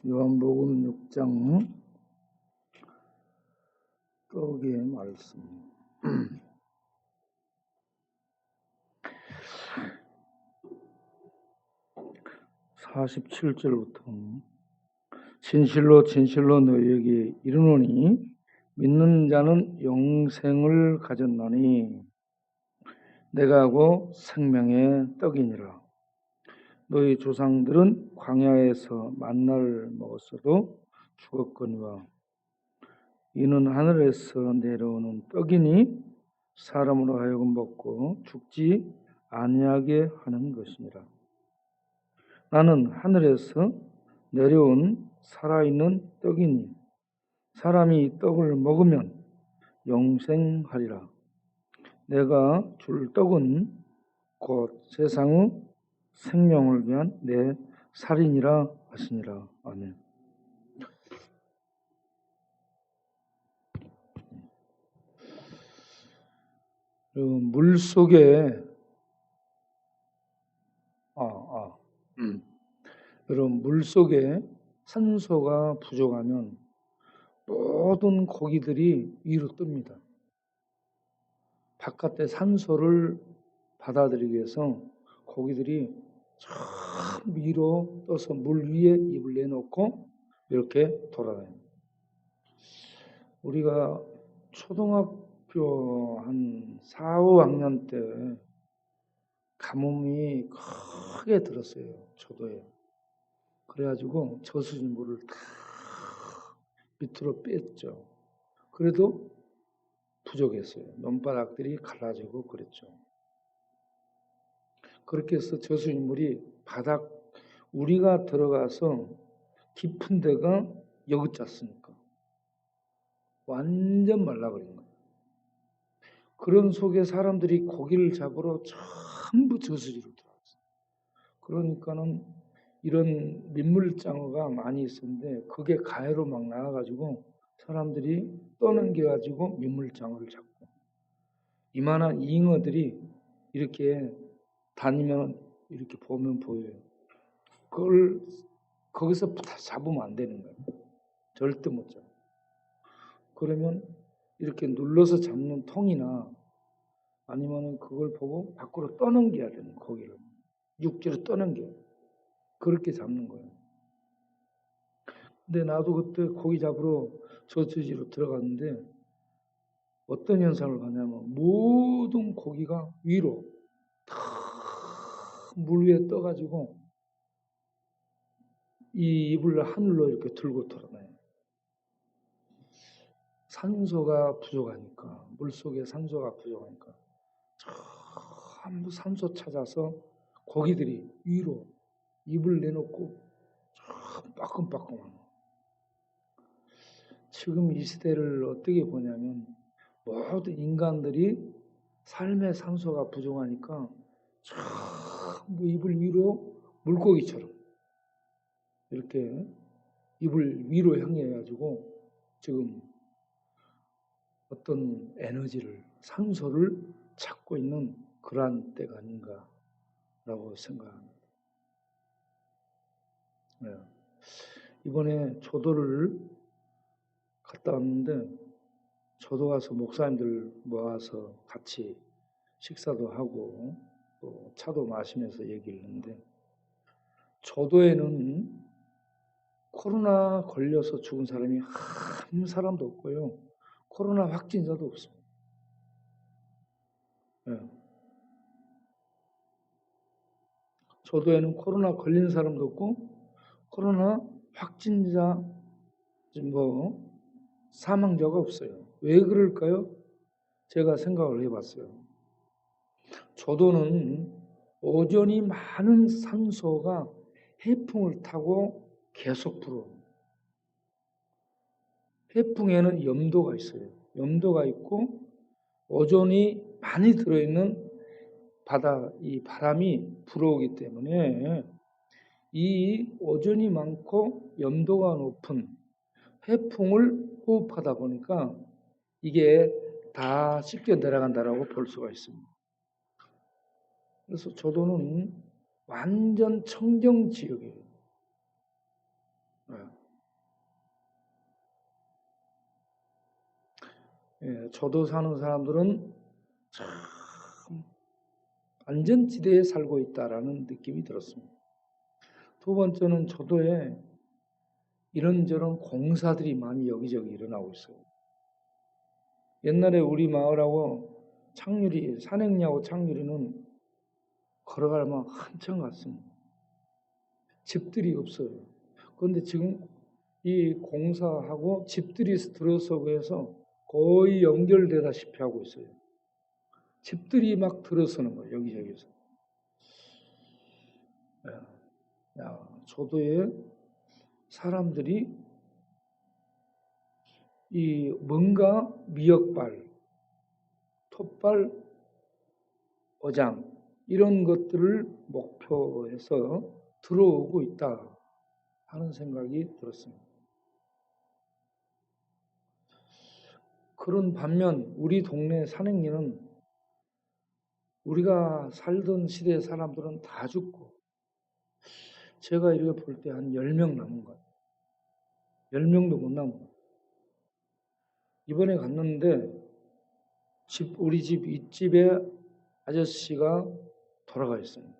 요한복음 6장 떡의 말씀 47절부터 진실로 진실로 너희에게 이르노니 믿는 자는 영생을 가졌나니 내가 하고 생명의 떡이니라. 너희 조상들은 광야에서 만나를 먹었어도 죽었거니와 이는 하늘에서 내려오는 떡이니 사람으로 하여금 먹고 죽지 아니하게 하는 것이니라. 나는 하늘에서 내려온 살아있는 떡이니 사람이 이 떡을 먹으면 영생하리라. 내가 줄 떡은 곧 세상의 생명을 위한 내 살이니라 하시니라. 아멘. 물 속에 여러분 물 속에 산소가 부족하면 모든 고기들이 위로 뜹니다. 바깥에 산소를 받아들이기 위해서 고기들이 저 위로 떠서 물 위에 입을 내놓고 이렇게 돌아다닙니다. 우리가 초등학교 한 4, 5학년 때 가뭄이 크게 들었어요. 초도에. 그래가지고 저수지 물을 다 밑으로 뺐죠. 그래도 부족했어요. 논바닥들이 갈라지고 그랬죠. 그렇게 해서 저수지 물이 바닥 우리가 들어가서 깊은 데가 여깄잖습니까? 완전 말라버린 거예요. 그런 속에 사람들이 고기를 잡으러 전부 저수지로 들어갔어요. 그러니까는 이런 민물장어가 많이 있었는데 그게 가해로 막 나와가지고 사람들이 떠넘겨가지고 민물장어를 잡고 이만한 잉어들이 이렇게 다니면 이렇게 보면 보여요. 그걸 거기서 잡으면 안 되는 거예요. 절대 못 잡아요. 그러면 이렇게 눌러서 잡는 통이나 아니면 그걸 보고 밖으로 떠넘겨야 되는 고기를 육지로 떠넘겨요. 그렇게 잡는 거예요. 근데 나도 그때 고기 잡으러 저수지로 들어갔는데 어떤 현상을 봤냐면 모든 고기가 위로 다 물 위에 떠가지고 이 입을 하늘로 이렇게 들고 돌아다녀요. 산소가 부족하니까 물속에 산소가 부족하니까 전부 산소 찾아서 고기들이 위로 입을 내놓고 빠끔빠끔한 거. 지금 이 시대를 어떻게 보냐면 모든 인간들이 삶의 산소가 부족하니까 전부 입을 위로 물고기처럼 이렇게 입을 위로 향해 가지고 지금 어떤 에너지를 산소를 찾고 있는 그러한 때가 아닌가라고 생각합니다. 네. 이번에 조도를 갔다 왔는데 조도 가서 목사님들 모아서 같이 식사도 하고 또 차도 마시면서 얘기를 했는데 조도에는 코로나 걸려서 죽은 사람이 한 사람도 없고요. 코로나 확진자도 없습니다. 네. 조도에는 코로나 걸린 사람도 없고 코로나 확진자 사망자가 없어요. 왜 그럴까요? 제가 생각을 해봤어요. 조도는 오존이 많은 산소가 해풍을 타고 계속 불어옵니다. 해풍에는 염도가 있어요. 염도가 있고 오존이 많이 들어있는 이 바람이 불어오기 때문에 이 오존이 많고 염도가 높은 해풍을 호흡하다 보니까 이게 다 씻겨 내려간다라고 볼 수가 있습니다. 그래서 조도는 완전 청정 지역이에요. 저도 사는 사람들은 참 안전지대에 살고 있다라는 느낌이 들었습니다. 두 번째는 저도에 이런저런 공사들이 많이 여기저기 일어나고 있어요. 옛날에 우리 마을하고 창유리, 산행리하고 창유리는 걸어가면 한참 갔습니다. 집들이 없어요. 그런데 지금 이 공사하고 집들이 들어서고 해서 거의 연결되다시피 하고 있어요. 집들이 막 들어서는 거예요. 여기저기서. 저도에 사람들이 이 뭔가 미역발, 톱발, 어장 이런 것들을 목표해서 들어오고 있다 하는 생각이 들었습니다. 그런 반면 우리 동네 산행리는 우리가 살던 시대의 사람들은 다 죽고 제가 이렇게 볼 때 한 10명 남은 것 같아요. 10명도 못 남은 것 같아요. 이번에 갔는데 우리 집 윗집에 아저씨가 돌아가 있습니다.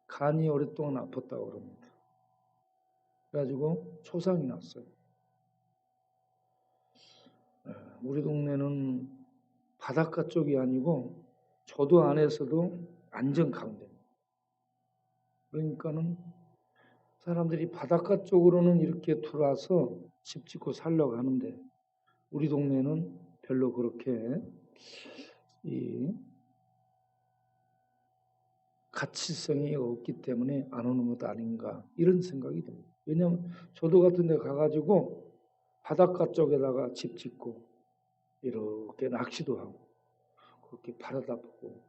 간이 오랫동안 아팠다고 그럽니다. 그래가지고 초상이 났어요. 우리 동네는 바닷가 쪽이 아니고 조도 안에서도 완전 강대입니다. 그러니까는 사람들이 바닷가 쪽으로는 이렇게 들어와서 집 짓고 살려고 하는데 우리 동네는 별로 그렇게 이 가치성이 없기 때문에 안 오는 것 아닌가 이런 생각이 듭니다. 왜냐하면 조도 같은 데 가가지고 바닷가 쪽에다가 집 짓고 이렇게 낚시도 하고 그렇게 바라다 보고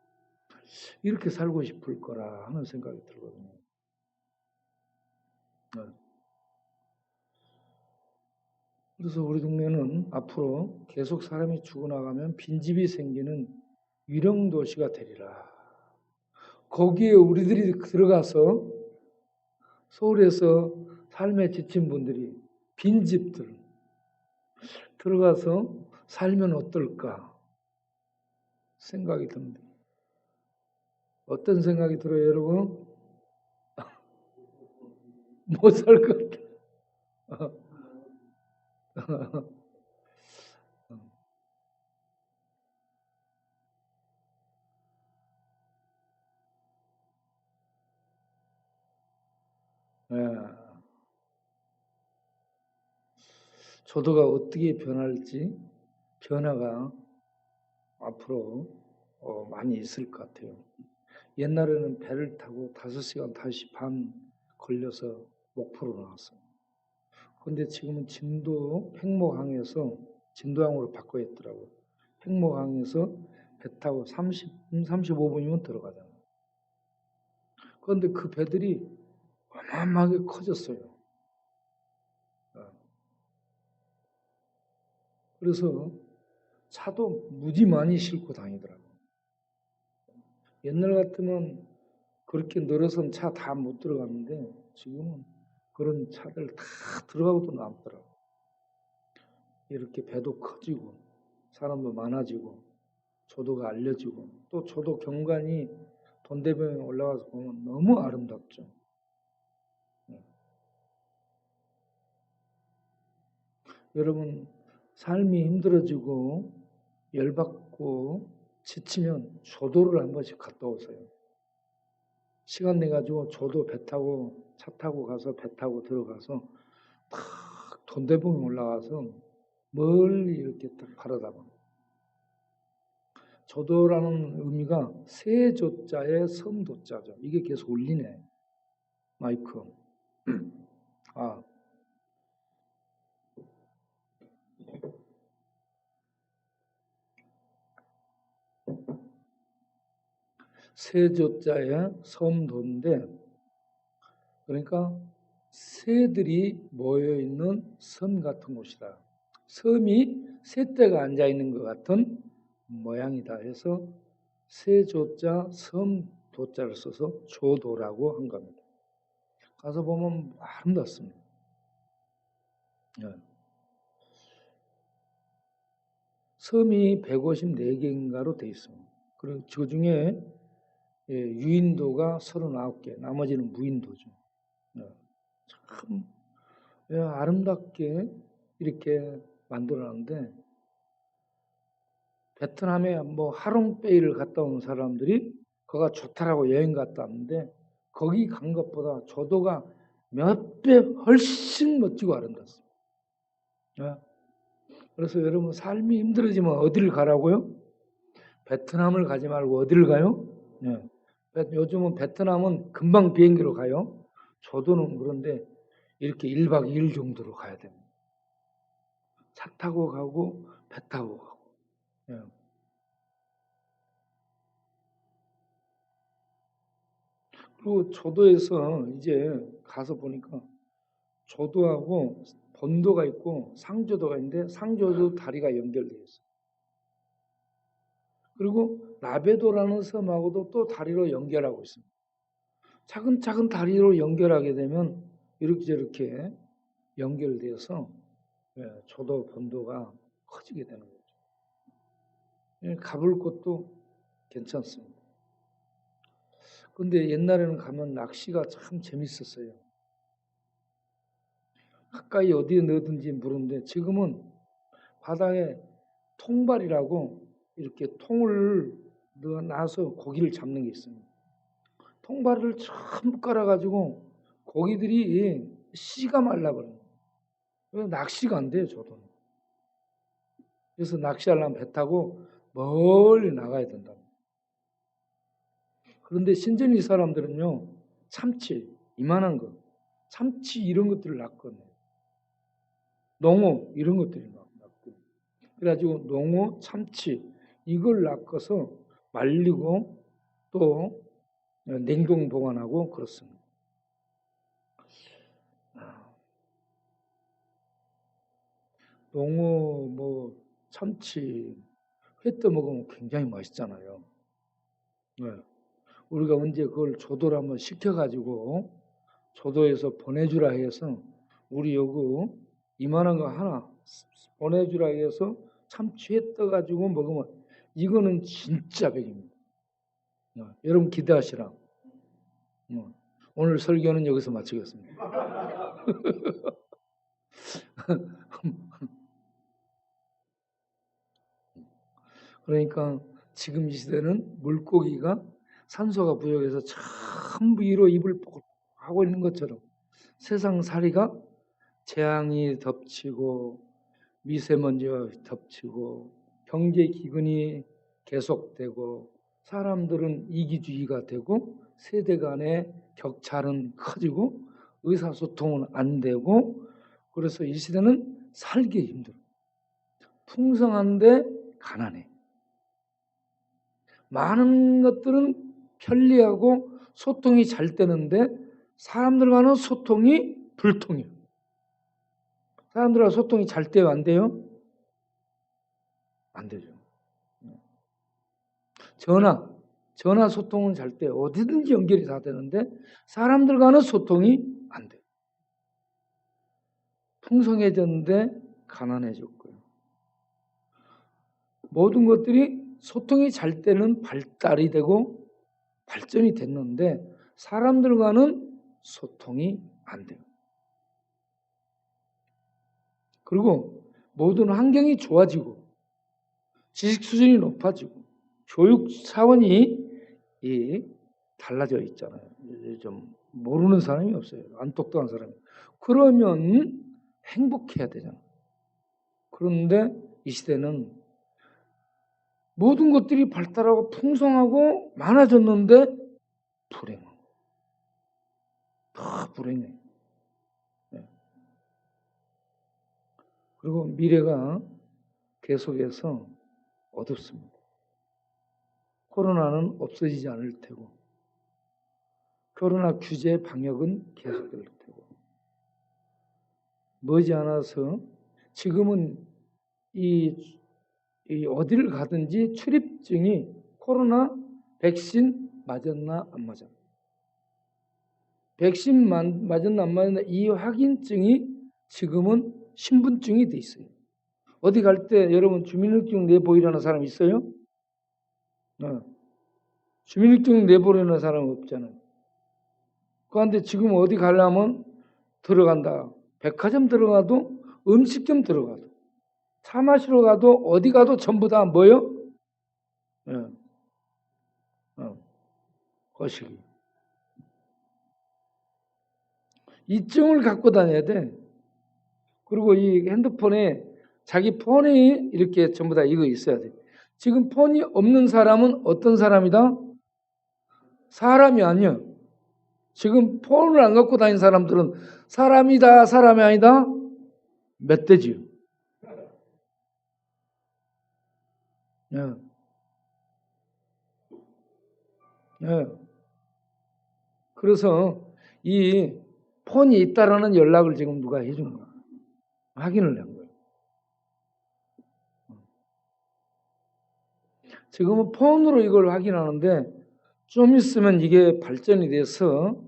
이렇게 살고 싶을 거라 하는 생각이 들거든요. 그래서 우리 동네는 앞으로 계속 사람이 죽어나가면 빈집이 생기는 위령도시가 되리라. 거기에 우리들이 들어가서 서울에서 삶에 지친 분들이 빈집들 들어가서 살면 어떨까 생각이 듭니다. 어떤 생각이 들어요, 여러분? 못 살 것 같아. 조도가 어떻게 변할지 변화가 앞으로 많이 있을 것 같아요. 옛날에는 배를 타고 5시간, 5시 반 걸려서 목포로 나왔어요. 그런데 지금은 진도 횡목항에서 진도항으로 바꿔야 했더라고요. 횡목항에서 배 타고 30분, 35분이면 들어가잖아요. 그런데 그 배들이 어마어마하게 커졌어요. 그래서 차도 무지 많이 싣고 다니더라고요. 옛날 같으면 그렇게 늘어선 차 다 못 들어갔는데 지금은 그런 차들 다 들어가고도 남더라고요. 이렇게 배도 커지고 사람도 많아지고 조도가 알려지고 또 조도 경관이 돈대병에 올라가서 보면 너무 아름답죠. 여러분 삶이 힘들어지고 열받고 지치면 조도를 한 번씩 갔다 오세요. 시간 내가지고 조도 배 타고 차 타고 가서 배 타고 들어가서 탁 돈대봉에 올라가서 멀리 이렇게 딱 바라다봐. 조도라는 의미가 세조자의 섬도자죠. 이게 계속 울리네. 마이크. 아, 세조자의 섬도인데 그러니까 새들이 모여있는 섬 같은 곳이다. 섬이 새떼가 앉아있는 것 같은 모양이다 해서 세조자 섬도자를 써서 조도라고 한 겁니다. 가서 보면 아름답습니다. 네. 섬이 154개인가로 돼 있어요. 그리고 그 중에 유인도가 39개, 나머지는 무인도죠. 참 아름답게 이렇게 만들어놨는데, 베트남에 뭐 하롱베이를 갔다 온 사람들이 거기가 좋다라고 여행 갔다 왔는데, 거기 간 것보다 조도가 몇 배 훨씬 멋지고 아름답습니다. 그래서 여러분 삶이 힘들어지면 어디를 가라고요? 베트남을 가지 말고 어디를 가요? 요즘은 베트남은 금방 비행기로 가요. 조도는 그런데 이렇게 1박 2일 정도로 가야 됩니다. 차 타고 가고 배 타고 가고. 그리고 조도에서 이제 가서 보니까 조도하고 본도가 있고 상조도가 있는데 상조도 다리가 연결되어 있어요. 그리고 라베도라는 섬하고도 또 다리로 연결하고 있습니다. 차근차근 다리로 연결하게 되면 이렇게 저렇게 연결되어서 조도 본도가 커지게 되는 거죠. 가볼 곳도 괜찮습니다. 근데 옛날에는 가면 낚시가 참 재밌었어요. 가까이 어디에 넣든지 모르는데 지금은 바다에 통발이라고 이렇게 통을 놔서 고기를 잡는 게 있습니다. 통발을 전부 깔아가지고 고기들이 씨가 말라버려요. 그래서 낚시가 안 돼요, 저도. 그래서 낚시하려면 배 타고 멀리 나가야 된다. 그런데 신전리 사람들은요, 참치, 이만한 거, 참치 이런 것들을 낚거든요. 농어 이런 것들이 낚고. 그래가지고 농어, 참치 이걸 낚아서 말리고 또 냉동 보관하고 그렇습니다. 농어, 뭐 참치 회 떠 먹으면 굉장히 맛있잖아요. 우리가 언제 그걸 조도를 한번 시켜가지고 조도에서 보내주라 해서 우리 요거 이만한 거 하나 보내주라 해서 참치회 떠가지고 먹으면 이거는 진짜 백입니다. 여러분 기대하시라. 오늘 설교는 여기서 마치겠습니다. 그러니까 지금 이 시대는 물고기가 산소가 부족해서 참 위로 입을 하고 있는 것처럼 세상 살이가 재앙이 덮치고 미세먼지가 덮치고 경제 기근이 계속되고 사람들은 이기주의가 되고 세대 간의 격차는 커지고 의사소통은 안 되고 그래서 이 시대는 살기 힘들어. 풍성한데 가난해. 많은 것들은 편리하고 소통이 잘 되는데 사람들과는 소통이 불통해요. 사람들과 소통이 잘 돼요? 안 돼요? 안 되죠. 전화 소통은 잘 돼요. 어디든지 연결이 다 되는데 사람들과는 소통이 안 돼요. 풍성해졌는데 가난해졌고요. 모든 것들이 소통이 잘 되는 발달이 되고 발전이 됐는데 사람들과는 소통이 안 돼요. 그리고 모든 환경이 좋아지고 지식 수준이 높아지고 교육 차원이 달라져 있잖아요. 좀 모르는 사람이 없어요. 안 똑똑한 사람이. 그러면 행복해야 되잖아요. 그런데 이 시대는 모든 것들이 발달하고 풍성하고 많아졌는데 불행하고 다 불행해. 그리고 미래가 계속해서 어둡습니다. 코로나는 없어지지 않을 테고 코로나 규제 방역은 계속될 테고 머지않아서 지금은 이 어디를 가든지 출입증이 코로나 백신 맞았나 안 맞았나 백신 맞았나 안 맞았나 이 확인증이 지금은 신분증이 돼 있어요. 어디 갈 때 여러분 주민등록증 내보이라는 사람 있어요? 주민등록증 내보이라는 사람 없잖아요. 그런데 지금 어디 가려면 들어간다. 백화점 들어가도 음식점 들어가도 차 마시러 가도 어디 가도 전부 다 뭐요? 거시기. 이 증을 갖고 다녀야 돼. 그리고 이 핸드폰에 자기 폰이 이렇게 전부 다 이거 있어야 돼. 지금 폰이 없는 사람은 어떤 사람이다? 사람이 아니야. 지금 폰을 안 갖고 다니는 사람들은 사람이다, 사람이 아니다? 멧돼지요. 예. 예. 그래서 이 폰이 있다라는 연락을 지금 누가 해준 거야. 확인을 한 거예요. 지금은 폰으로 이걸 확인하는데 좀 있으면 이게 발전이 돼서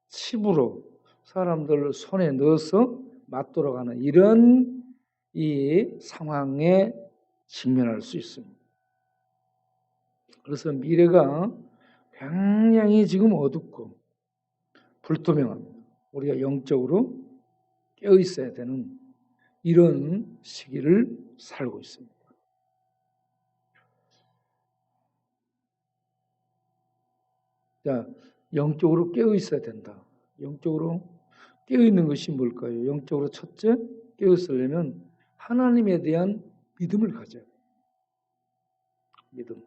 칩으로 사람들 손에 넣어서 맞도록 하는 이런 이 상황에 직면할 수 있습니다. 그래서 미래가 굉장히 지금 어둡고 불투명합니다. 우리가 영적으로 깨어 있어야 되는 이런 시기를 살고 있습니다. 자, 영적으로 깨어 있어야 된다. 영적으로 깨어 있는 것이 뭘까요? 영적으로 첫째 깨어 있으려면 하나님에 대한 믿음을 가져야 돼요. 믿음.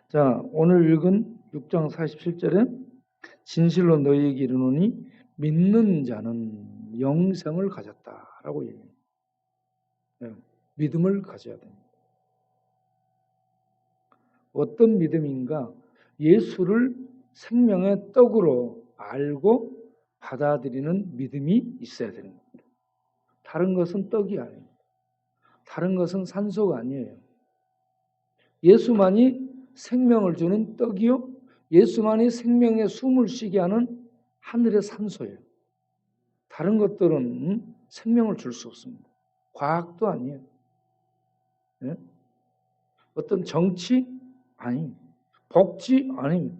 자, 오늘 읽은 6장 47절에 진실로 너희에게 이르노니 믿는 자는 영생을 가졌다라고 얘기해요. 믿음을 가져야 됩니다. 어떤 믿음인가? 예수를 생명의 떡으로 알고 받아들이는 믿음이 있어야 되는 겁니다. 다른 것은 떡이 아니에요. 다른 것은 산소가 아니에요. 예수만이 생명을 주는 떡이요. 예수만이 생명의 숨을 쉬게 하는 하늘의 산소예요. 다른 것들은 생명을 줄 수 없습니다. 과학도 아니에요. 네? 어떤 정치? 아닙니다. 복지? 아닙니다.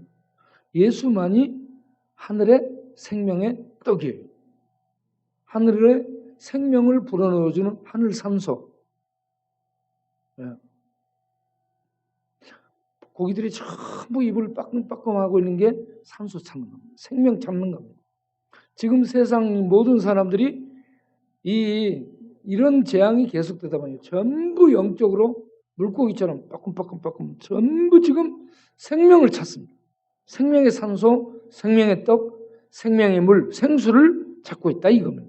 예수만이 하늘의 생명의 떡이에요. 하늘의 생명을 불어넣어주는 하늘 산소. 네. 고기들이 전부 입을 빠끔빠끔하고 있는 게 산소 찾는 겁니다. 생명 찾는 겁니다. 지금 세상 모든 사람들이 이런 재앙이 계속되다 보니 전부 영적으로 물고기처럼 빠끔빠끔 전부 지금 생명을 찾습니다. 생명의 산소, 생명의 떡, 생명의 물, 생수를 찾고 있다 이겁니다.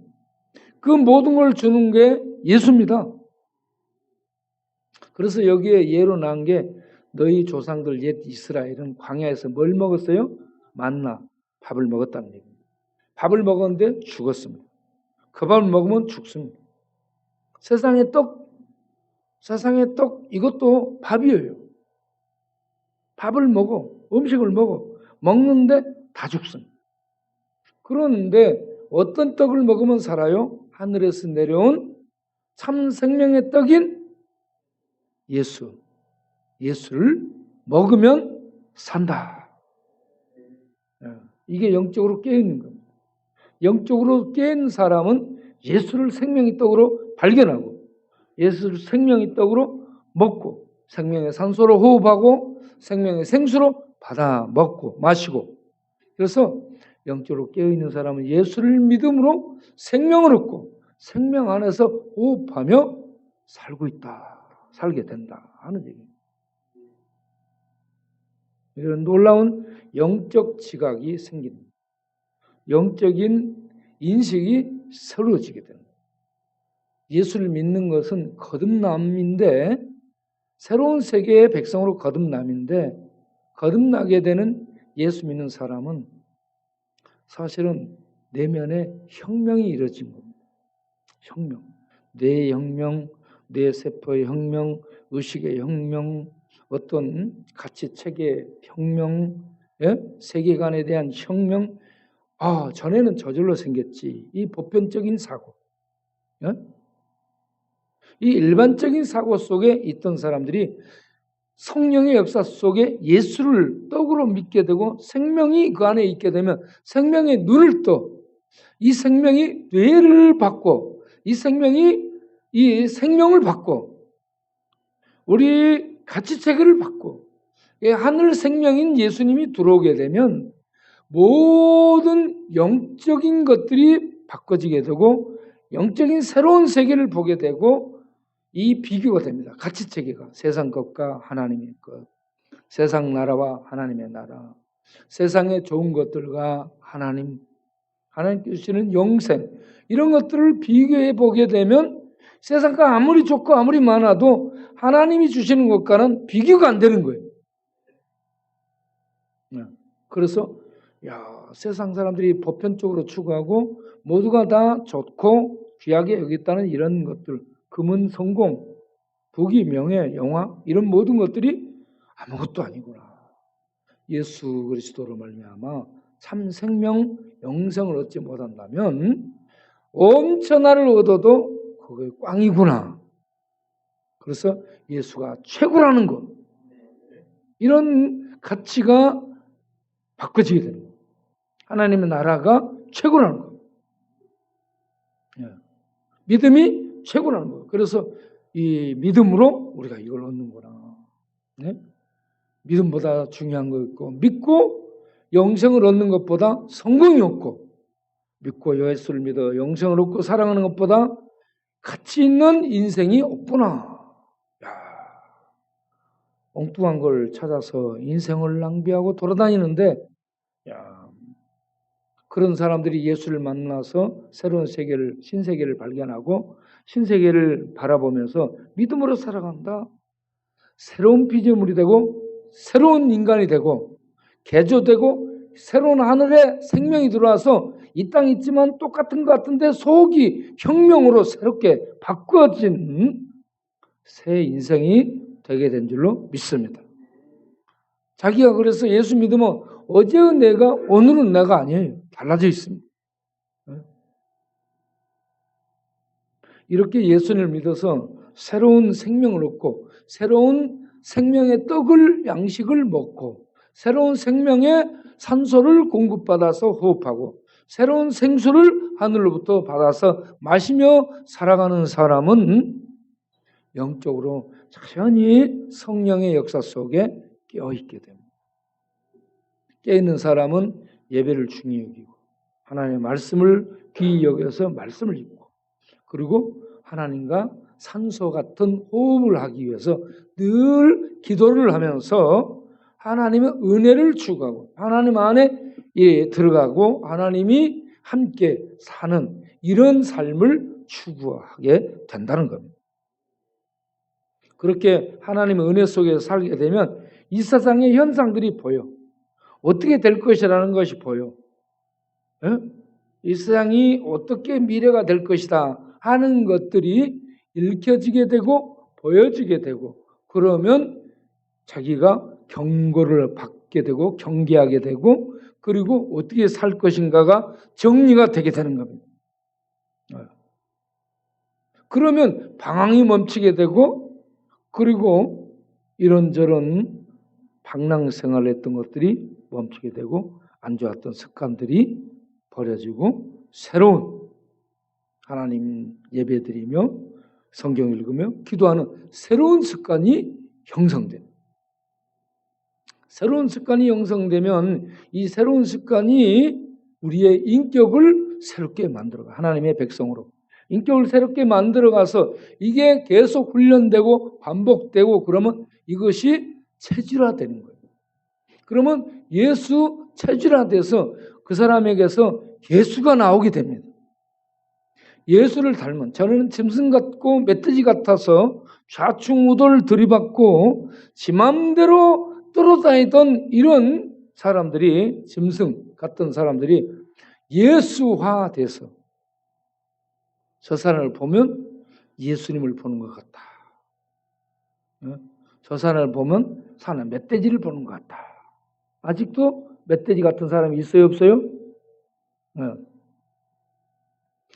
그 모든 걸 주는 게 예수입니다. 그래서 여기에 예로 나온 게 너희 조상들 옛 이스라엘은 광야에서 뭘 먹었어요? 만나, 밥을 먹었다는 얘기입니다. 밥을 먹었는데 죽었습니다. 그 밥을 먹으면 죽습니다. 세상의 떡 이것도 밥이에요. 밥을 먹어, 음식을 먹는데 다 죽습니다. 그런데 어떤 떡을 먹으면 살아요? 하늘에서 내려온 참 생명의 떡인 예수를 먹으면 산다. 이게 영적으로 깨어있는 겁니다. 영적으로 깨인 사람은 예수를 생명의 떡으로 발견하고 예수를 생명의 떡으로 먹고 생명의 산소로 호흡하고 생명의 생수로 받아 먹고 마시고 그래서 영적으로 깨어있는 사람은 예수를 믿음으로 생명을 얻고 생명 안에서 호흡하며 살게 된다 하는 얘기입니다. 이런 놀라운 영적 지각이 생깁니다. 영적인 인식이 새로워지게 됩니다. 예수를 믿는 것은 거듭남인데 새로운 세계의 백성으로 거듭남인데 거듭나게 되는 예수 믿는 사람은 사실은 내면에 혁명이 이루어진 겁니다. 혁명. 뇌의 혁명, 뇌세포의 혁명, 의식의 혁명, 어떤 가치 체계의 혁명, 세계관에 대한 혁명, 아, 전에는 저절로 생겼지. 이 보편적인 사고. 예? 이 일반적인 사고 속에 있던 사람들이 성령의 역사 속에 예수를 떡으로 믿게 되고 생명이 그 안에 있게 되면 생명의 눈을 떠 이 생명이 뇌를 받고 이 생명이 이 생명을 받고 우리 가치체계를 받고 하늘 생명인 예수님이 들어오게 되면 모든 영적인 것들이 바꿔지게 되고 영적인 새로운 세계를 보게 되고 이 비교가 됩니다. 가치체계가 세상 것과 하나님의 것, 세상 나라와 하나님의 나라, 세상의 좋은 것들과 하나님께 주시는 영생 이런 것들을 비교해 보게 되면 세상과 아무리 좋고 아무리 많아도 하나님이 주시는 것과는 비교가 안 되는 거예요. 그래서 세상 사람들이 보편적으로 추구하고 모두가 다 좋고 귀하게 여겼다는 이런 것들, 금은 성공, 부귀, 명예, 영화 이런 모든 것들이 아무것도 아니구나. 예수 그리스도로 말미암아 참 생명, 영생을 얻지 못한다면 엄천하를 얻어도 그게 꽝이구나. 그래서 예수가 최고라는 것. 이런 가치가 바꿔지게 되는 거예요. 하나님의 나라가 최고라는 거예요. 믿음이 최고라는 거예요. 그래서 이 믿음으로 우리가 이걸 얻는구나. 네? 믿음보다 중요한 거 있고 믿고 영생을 얻는 것보다 성공이 없고 믿고 예수를 믿어 영생을 얻고 사랑하는 것보다 가치 있는 인생이 없구나. 엉뚱한 걸 찾아서 인생을 낭비하고 돌아다니는데 그런 사람들이 예수를 만나서 새로운 세계를 신세계를 발견하고 신세계를 바라보면서 믿음으로 살아간다. 새로운 피조물이 되고 새로운 인간이 되고 개조되고 새로운 하늘에 생명이 들어와서 이 땅에 있지만 똑같은 것 같은데 속이 혁명으로 새롭게 바꿔진 새 인생이 되게 된 줄로 믿습니다. 자기가 그래서 예수 믿으면 어제의 내가 오늘은 내가 아니에요. 달라져 있습니다. 이렇게 예수를 믿어서 새로운 생명을 얻고 새로운 생명의 떡을 양식을 먹고 새로운 생명의 산소를 공급받아서 호흡하고 새로운 생수를 하늘로부터 받아서 마시며 살아가는 사람은 영적으로 자연히 성령의 역사 속에 깨어있게 됩니다. 깨어있는 사람은 예배를 중히 여기고 하나님의 말씀을 귀히 여겨서 말씀을 읽고 그리고 하나님과 산소 같은 호흡을 하기 위해서 늘 기도를 하면서 하나님의 은혜를 추구하고 하나님 안에 들어가고 하나님이 함께 사는 이런 삶을 추구하게 된다는 겁니다. 그렇게 하나님의 은혜 속에서 살게 되면 이 세상의 현상들이 보여. 어떻게 될 것이라는 것이 보여. 이 세상이 어떻게 미래가 될 것이다 하는 것들이 읽혀지게 되고 보여지게 되고 그러면 자기가 경고를 받게 되고 경계하게 되고 그리고 어떻게 살 것인가가 정리가 되게 되는 겁니다. 그러면 방황이 멈추게 되고 그리고 이런저런 방랑생활을 했던 것들이 멈추게 되고 안 좋았던 습관들이 버려지고 새로운 하나님 예배드리며 성경 읽으며 기도하는 새로운 습관이 형성됩니다. 새로운 습관이 형성되면 이 새로운 습관이 우리의 인격을 새롭게 만들어가 하나님의 백성으로 인격을 새롭게 만들어가서 이게 계속 훈련되고 반복되고 그러면 이것이 체질화되는 거예요. 그러면 예수 체질화돼서 그 사람에게서 예수가 나오게 됩니다. 예수를 닮은 저는 짐승 같고 멧돼지 같아서 좌충우돌 들이받고 지 맘대로 떨어다니던 이런 사람들이 짐승 같은 사람들이 예수화돼서 저 사람을 보면 예수님을 보는 것 같다. 저 사람을 보면 사는 멧돼지를 보는 것 같다. 아직도 멧돼지 같은 사람이 있어요 없어요? 예.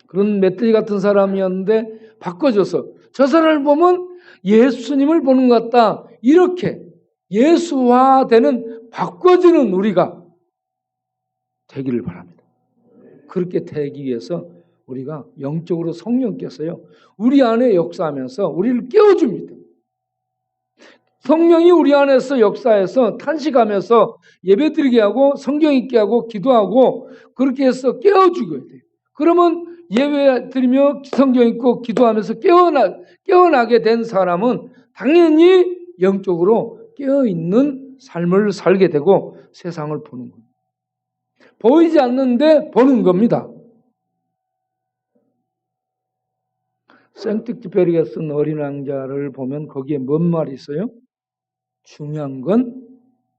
그런 멧돼지 같은 사람이었는데 바꿔줘서 저 사람을 보면 예수님을 보는 것 같다. 이렇게 예수화되는 바꿔주는 우리가 되기를 바랍니다. 그렇게 되기 위해서 우리가 영적으로 성령께서요 우리 안에 역사하면서 우리를 깨워줍니다. 성령이 우리 안에서 역사해서 탄식하면서 예배드리게 하고 성경 읽게 하고 기도하고 그렇게 해서 깨워주게 돼요. 그러면 예배드리며 성경 읽고 기도하면서 깨어나게 된 사람은 당연히 영적으로 깨어있는 삶을 살게 되고 세상을 보는 거예요. 보이지 않는데 보는 겁니다. 생특쥐페리가 쓴 어린 왕자를 보면 거기에 뭔 말이 있어요? 중요한 건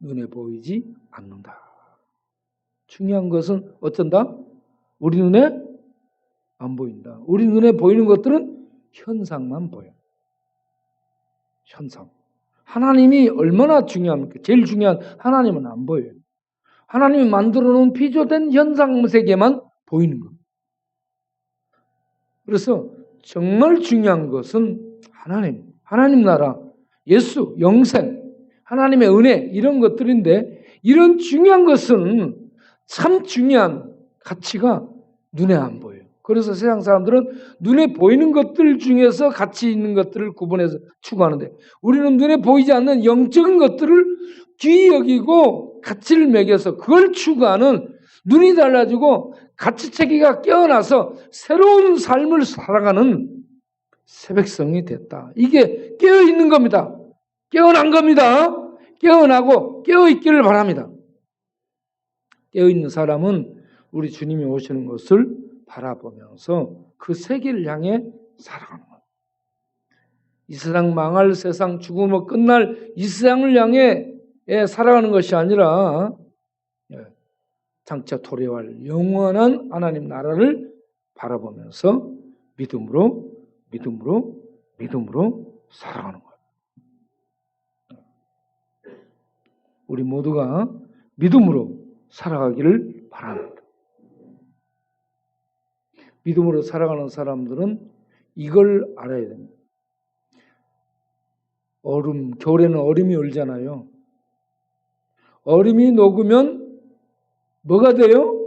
눈에 보이지 않는다. 중요한 것은 어쩐다? 우리 눈에 안 보인다. 우리 눈에 보이는 것들은 현상만 보여. 현상. 하나님이 얼마나 중요합니까? 제일 중요한 하나님은 안 보여요. 하나님이 만들어 놓은 피조된 현상 세계만 보이는 것. 그래서 정말 중요한 것은 하나님 나라, 예수, 영생, 하나님의 은혜 이런 것들인데 이런 중요한 것은 참 중요한 가치가 눈에 안 보여요. 그래서 세상 사람들은 눈에 보이는 것들 중에서 가치 있는 것들을 구분해서 추구하는데 우리는 눈에 보이지 않는 영적인 것들을 귀히 여기고 가치를 매겨서 그걸 추구하는 눈이 달라지고 가치체계가 깨어나서 새로운 삶을 살아가는 새백성이 됐다. 이게 깨어있는 겁니다. 깨어난 겁니다. 깨어나고 깨어있기를 바랍니다. 깨어있는 사람은 우리 주님이 오시는 것을 바라보면서 그 세계를 향해 살아가는 거예요. 이 세상 망할 세상 죽음으로 끝날 이 세상을 향해 살아가는 것이 아니라 장차 도래할 영원한 하나님 나라를 바라보면서 믿음으로 살아가는 거예요. 우리 모두가 믿음으로 살아가기를 바랍니다. 믿음으로 살아가는 사람들은 이걸 알아야 됩니다. 겨울에는 얼음이 얼잖아요. 얼음이 녹으면 뭐가 돼요?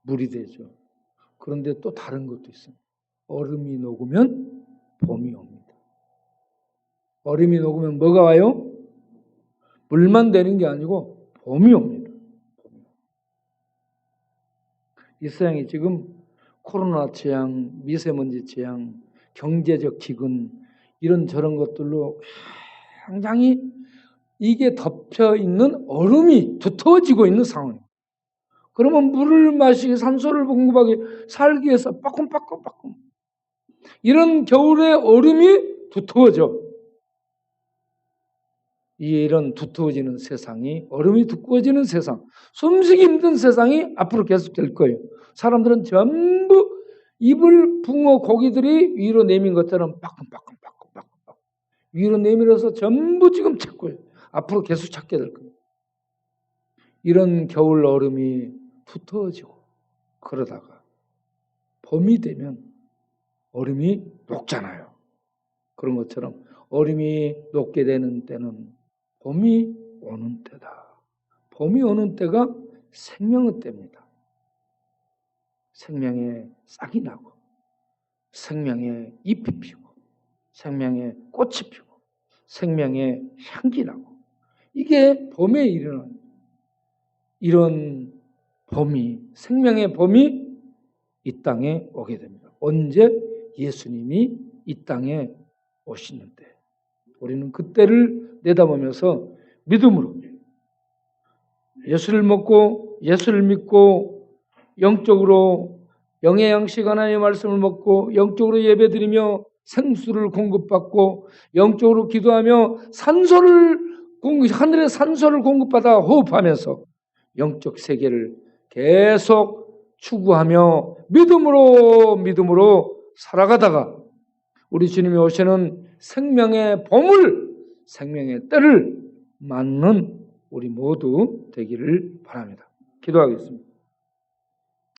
물이 되죠. 그런데 또 다른 것도 있습니다. 얼음이 녹으면 봄이 옵니다. 얼음이 녹으면 뭐가 와요? 물만 되는 게 아니고 봄이 옵니다. 이 세상이 지금 코로나 재앙, 미세먼지 재앙, 경제적 기근 이런 저런 것들로 굉장히 이게 덮여 있는 얼음이 두터워지고 있는 상황이에요. 그러면 물을 마시기 산소를 공급하기 살기 위해서 빠끔빠끔 이런 겨울에 얼음이 두터워져. 이런 두터워지는 세상이 얼음이 두꺼워지는 세상, 숨쉬기 힘든 세상이 앞으로 계속될 거예요. 사람들은 전부 입을 붕어 고기들이 위로 내민 것처럼 빠끔빠끔 위로 내밀어서 전부 지금 찾고요. 앞으로 계속 찾게 될 거예요. 이런 겨울 얼음이 두터워지고 그러다가 봄이 되면 얼음이 녹잖아요. 그런 것처럼 얼음이 녹게 되는 때는 봄이 오는 때다. 봄이 오는 때가 생명의 때입니다. 생명의 싹이 나고 생명의 잎이 피고 생명의 꽃이 피고 생명의 향기 나고 이게 봄에 일어나는 이런 봄이 생명의 봄이 이 땅에 오게 됩니다. 언제? 예수님이 이 땅에 오시는 때 우리는 그때를 내다보면서 믿음으로 예수를 먹고 예수를 믿고 영적으로 영의 양식 하나님의 말씀을 먹고 영적으로 예배드리며 생수를 공급받고 영적으로 기도하며 하늘의 산소를 공급받아 호흡하면서 영적 세계를 계속 추구하며 믿음으로 살아가다가 우리 주님이 오시는 생명의 봄을 생명의 때를 맞는 우리 모두 되기를 바랍니다. 기도하겠습니다.